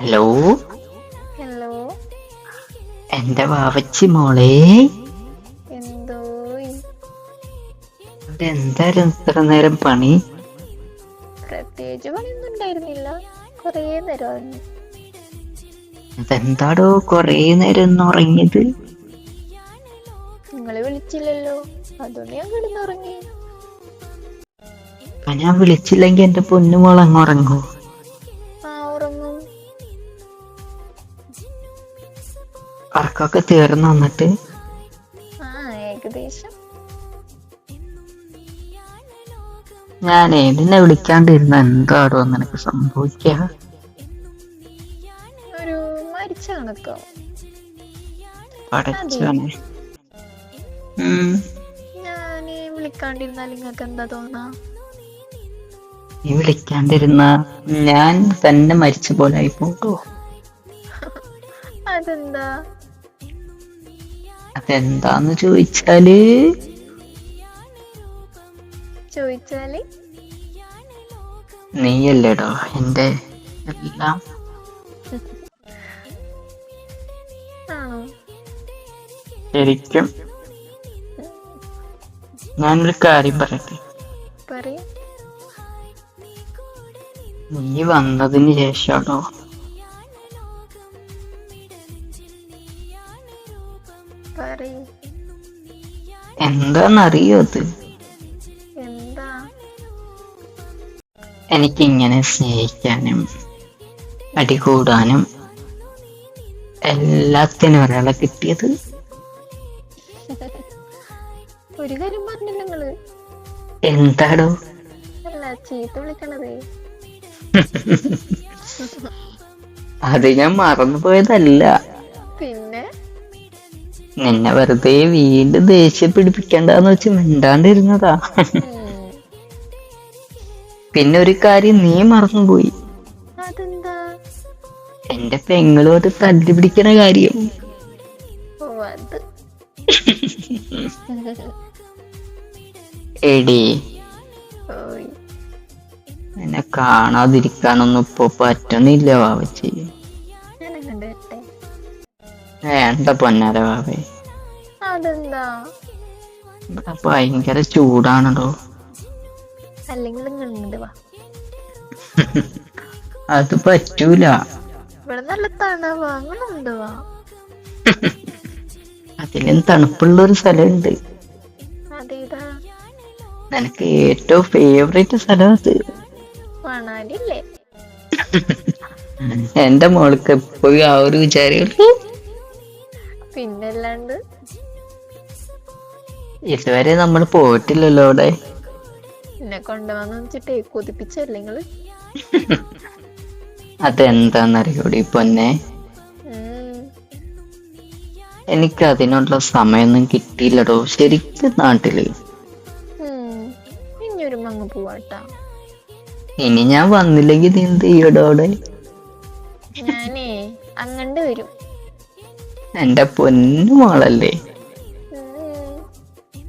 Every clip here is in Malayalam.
Hello, hello. എന്റെ വാവച്ചി മോളെ, എന്തോയ്? അവിടെ എന്തായിരുന്നു ഇത്ര നേരം പണി? പ്രത്യേകിച്ച് പണിയൊന്നും ഉണ്ടായിരുന്നില്ല. കൊറേ നേരം ഉറങ്ങി. അതെന്താടോ കൊറേ നേരം ഒന്ന് ഉറങ്ങിയത്? നിങ്ങളെ വിളിച്ചില്ലല്ലോ, അതുകൊണ്ട് ഞാൻ കിടന്നുറങ്ങി. അപ്പൊ ഞാൻ വിളിച്ചില്ലെങ്കി എന്റെ പൊന്നുമോൾ അങ്ങ് ഉറങ്ങൂ? ഉറങ്ങും. ഉറക്കൊക്കെ തീർന്നു വന്നിട്ട്? ഏകദേശം. ഞാനേ നിന്നെ വിളിക്കാണ്ടിരുന്ന എന്താടോ നിനക്ക് സംഭവിക്ക? ഒരു മരിച്ച കണക്കോ? പടച്ചോനെ. ഞാന് വിളിക്കാണ്ടിരുന്നാൽ നിങ്ങൾക്ക് എന്താ തോന്നാ? നീ വിളിക്കാണ്ടിരുന്ന ഞാൻ തന്നെ മരിച്ച പോലെ ആയി പോകോ? അതെന്താ? അതെന്താന്ന് ചോദിച്ചാല് നീയല്ലേടോ എന്റെ എല്ലാം. ആണോ? ശരിക്കും. ഞാനൊരു കാര്യം പറയട്ടെ? പറയ്. നീ വന്നതിന് ശേഷമാണോ എന്താന്നറിയോ അത്? എന്താ? എനിക്കിങ്ങനെ സ്നേഹിക്കാനും അടികൂടാനും എല്ലാത്തിനും ഒരാളെ കിട്ടിയത്. ഒരു കാര്യം പറഞ്ഞില്ല നിങ്ങള്. എന്താടോ? അല്ല, ചീത്ത വിളിക്കണതേ. അത് ഞാൻ മറന്നു പോയതല്ല. പിന്നെ നിന്നെ വെറുതെ വീണ്ടും ദേഷ്യം പിടിപ്പിക്കണ്ടെന്ന് വെച്ച് മിണ്ടാണ്ടിരുന്നതാ. പിന്നെ ഒരു കാര്യം നീ മറന്നുപോയി. അതെന്താ? എന്റെ പെങ്ങളുമായിട്ട് തല്ലി പിടിക്കണ കാര്യം. അത് എടി, എന്നെ കാണാതിരിക്കാനൊന്നും ഇപ്പൊ പറ്റണില്ല വാവച്ചി. വേണ്ട പൊന്നാര വാവേ. അതെന്താ? ഇവിടെ ഭയങ്കര ചൂടാണല്ലോ. അല്ലെങ്കിൽ വാ. അത് പറ്റൂല. ഇവിടെ നല്ല തണവാ, അങ്ങനുണ്ട് വാ. അതിലും തണുപ്പുള്ളൊരു സ്ഥലമുണ്ട്. അതേതാ? നിനക്ക് ഏറ്റവും ഫേവറേറ്റ് സ്ഥലം അത്. മണാലില്ലേ? എന്റെ മോൾക്ക് എപ്പോഴും ആ ഒരു വിചാരമുള്ളൂ. പിന്നല്ലാണ്ട്. ഇതുവരെ നമ്മൾ പോയിട്ടില്ലല്ലോ അവിടെ. എന്നെ കൊണ്ടുവന്ന് വെച്ചിട്ടേ കൊതിപ്പിച്ചല്ലേ നിങ്ങള്. അതെന്താന്നറിയൂടി പൊന്നെ, എനിക്ക് അതിനുള്ള സമയമൊന്നും കിട്ടിയില്ലടോ ശരിക്കും നാട്ടില്. ഇനിയൊരു മങ്ങ് പോവാട്ടാ. ഇനി ഞാൻ വന്നില്ലെങ്കിൽ നീ എന്ത് ചെയ്യടോ അവിടെ? ഞാനേ അങ്ങണ്ട് വരും. എന്റെ പൊന്നു മോളല്ലേ.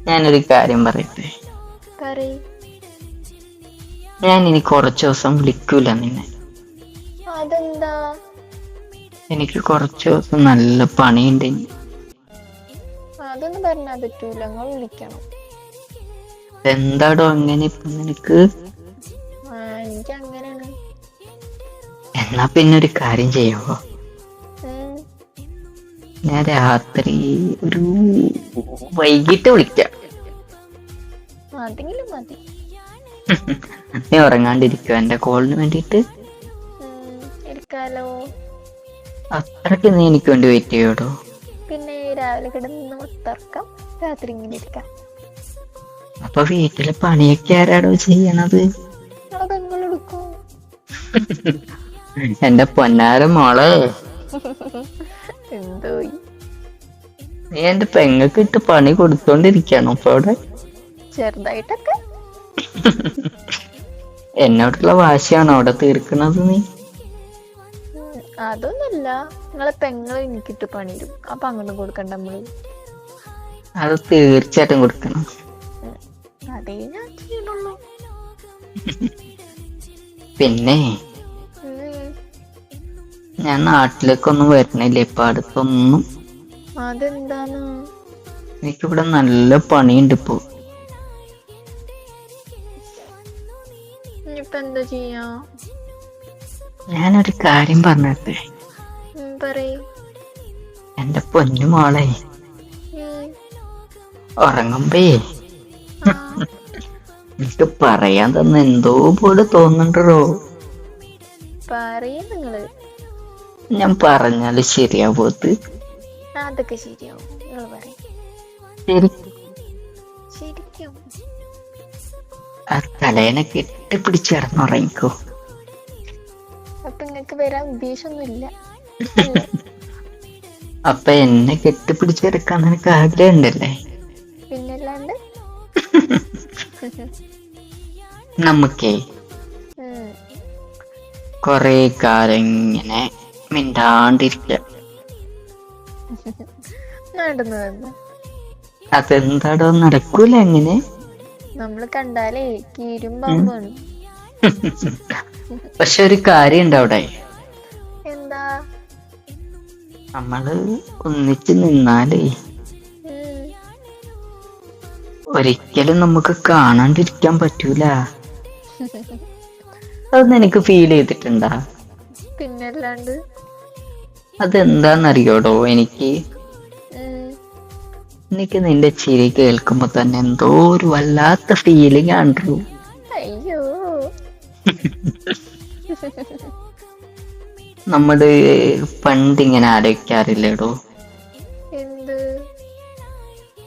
ഞാനൊരു കാര്യം പറയട്ടെ? ഞാൻ ഇനി കുറച്ചു ദിവസം വിളിക്കൂല നിന്നെ. അതെന്താ? എനിക്ക് കുറച്ചു ദിവസം നല്ല പണിയുണ്ട്. അതൊന്നും പറഞ്ഞാ പറ്റൂല, നിങ്ങൾ വിളിക്കണം. എന്താടോ അങ്ങനെ ഇപ്പൊ നിനക്ക്? എനിക്ക് അങ്ങനെയാണ്. എന്നാ പിന്നെ ഒരു കാര്യം ചെയ്യാവോ? ഞാൻ രാത്രി ഒരു വൈകിട്ട് വിളിക്കാം. അതെങ്കിലും മതി. നീ ഉറങ്ങാണ്ടിരിക്കുക എന്റെ കോളിന് വേണ്ടിട്ട്? എടുക്കാലോ. അത്രയ്ക്ക് നീ എനിക്ക് വേണ്ടി വെയിറ്റ് ചെയ്യോടോ? പിന്നെ രാവിലെ കിടന്ന് മുത്തർക്കാം, രാത്രി ഇങ്ങനെ ഇരിക്കാം. അപ്പൊ വീട്ടിലെ പണിയൊക്കെ ആരാടോ ചെയ്യണത്? അതെടുക്കും. എന്റെ പൊന്നാര മോളെ, എന്തോയി നീ എന്റെ പെങ്ങൾക്ക് ഇട്ട് പണി കൊടുത്തോണ്ടിരിക്കാണോ ഇപ്പൊ അവിടെ? ചെറുതായിട്ടൊക്കെ. എന്നോടുള്ള വാശിയാണോ അവിടെ തീർക്കണത് നീ? അതൊന്നുമല്ല, നിങ്ങളെ പെങ്ങളെ എനിക്കിട്ട് പണി തരും, അപ്പൊ അങ്ങോട്ടും കൊടുക്കണ്ട നമ്മള്. അത് തീർച്ചയായിട്ടും കൊടുക്കണം. അതേ ഞാൻ ചെയ്യണുള്ളൂ. പിന്നെ ഞാൻ നാട്ടിലേക്കൊന്നും വരണില്ല ഇപ്പൊ അടുത്തൊന്നും. അതെന്താണ്? എനിക്കിവിടെ നല്ല പണിയുണ്ട് ഇപ്പൊ. ഇനിയിപ്പൊ എന്താ ചെയ്യാ? ഞാനൊരു കാര്യം പറഞ്ഞിട്ടെ. പറയ്. എന്റെ പൊന്നു മോളെ, ഉറങ്ങുമ്പേ എനിക്ക് പറയാൻ തന്നെ എന്തോ പോലെ തോന്നുന്നുണ്ടോ. പറയ് നിങ്ങള്. ഞാൻ പറഞ്ഞാല് ശരിയാവോത്? അതൊക്കെ ശരിയാവും, നിങ്ങൾ പറയും. ശരി, ശരിക്കും ആ തലേനെ കെട്ടിപ്പിടിച്ച് കിടന്നുറങ്ങിക്കോ. അപ്പൊ നിങ്ങക്ക് വരാൻ ഉദ്ദേശമൊന്നുമില്ല. അപ്പൊ എന്നെ കെട്ടിപ്പിടിച്ചെടുക്കാൻ നിനക്ക് ആഗ്രഹം ഉണ്ടല്ലേ? പിന്നല്ലാണ്ട്. നമുക്കേ കൊറേ കാലം ഇങ്ങനെ മിണ്ടാണ്ടിരിക്ക. നടന്നു അതെന്താടോ നടക്കൂല എങ്ങനെ? നമ്മള് കണ്ടാലേ കീരും പാമ്പാണ്. പക്ഷെ ഒരു കാര്യണ്ട് അവിടെ. എന്താ? നമ്മള് ഒന്നിച്ച് നിന്നാലേ ഒരിക്കലും നമുക്ക് കാണാണ്ടിരിക്കാൻ പറ്റൂല. അതൊന്നും എനിക്ക് ഫീൽ ചെയ്തിട്ടുണ്ടാ? പിന്നല്ലാണ്ട്. അതെന്താന്നറിയോടോ, എനിക്ക് നിന്റെ ചിരി കേൾക്കുമ്പോ തന്നെ എന്തോ ഒരു വല്ലാത്ത ഫീലിംഗ് ആണ്. അയ്യോ. നമ്മള് പണ്ടിങ്ങനെ ആലോചിക്കാറില്ലേടോ, എന്ത്?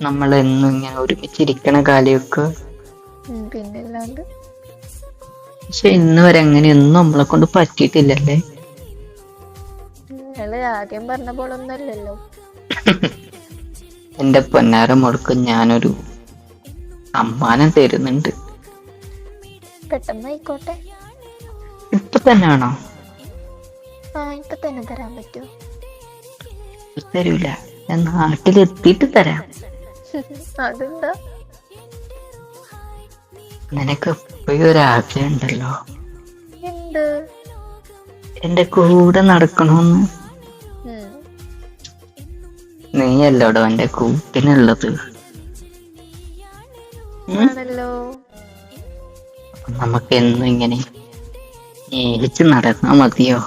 നമ്മളെന്നും ഇങ്ങനെ ഒരുമിച്ചിരിക്കണ കാലമൊക്കെ. പിന്നല്ലാണ്ട്. പക്ഷെ ഇന്ന് വരെ അങ്ങനെയൊന്നും നമ്മളെ കൊണ്ട് പറ്റിയിട്ടില്ലല്ലേ? നിങ്ങള് ആദ്യം പറഞ്ഞ പോലൊന്നല്ലല്ലോ. എന്റെ പൊന്നാര മുടക്ക് ഞാനൊരു സമ്മാനം തരുന്നുണ്ട്. പെട്ടെന്നായിക്കോട്ടെ. ഇപ്പൊ തന്നെ ആണോ? ഇപ്പൊ തന്നെ തരാൻ പറ്റുമോ? തരൂല, ഞാൻ നാട്ടിലെത്തിയിട്ട് തരാം. അതെന്താ? നിനക്ക് എപ്പോഴും ഒരാഗ്രഹം ഉണ്ടല്ലോ, എന്ത്? എന്റെ കൂടെ നടക്കണോന്ന്. നീയല്ലോടോ എന്റെ കൂട്ടിനുള്ളത്. ആണല്ലോ. നമുക്ക് എന്നും ഇങ്ങനെ സ്നേഹിച്ച് നടന്നാ മതിയോ?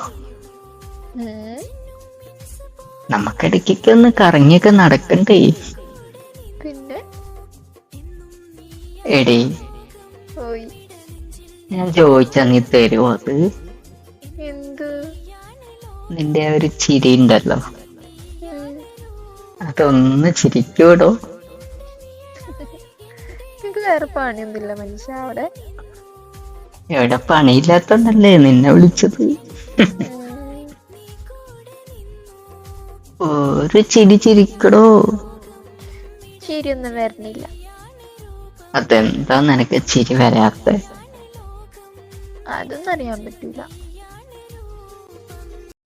നമുക്കിടയ്ക്കൊക്കെ ഒന്ന് കറങ്ങിയൊക്കെ നടക്കണ്ടേ? പിന്നെ എടി, ഞാൻ ചോദിച്ചാ നീ തരുമോ അത്? എന്ത്? നിന്റെ ആ ഒരു ചിരി ഉണ്ടല്ലോ, അതൊന്ന് ചിരിക്കൂടോ. എനിക്ക് വേറെ പണിയൊന്നുമില്ല മനുഷ്യ അവിടെ. എവിടെ പണിയില്ലാത്തോണ്ടല്ലേ നിന്നെ വിളിച്ചത്. ഒരു ചിരി ചിരിക്കടോ. ചിരിയൊന്നും വരണില്ല. അതെന്താ നിനക്ക് ചിരി വരാത്ത? അതൊന്നും അറിയാൻ പറ്റൂല.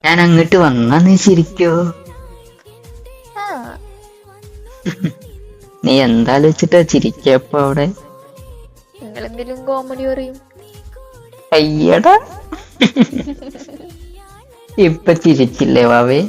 ഞാൻ അങ്ങോട്ട് വന്നാ നീ ചിരിക്കോ? നീ എന്താലോചിച്ചിട്ടാ ചിരിക്കപ്പോ അവിടെ? നിങ്ങളെന്തെങ്കിലും കോമഡി പറയും. അയ്യടാ, ഇപ്പൊ ചിരിച്ചില്ലേ വാവേ?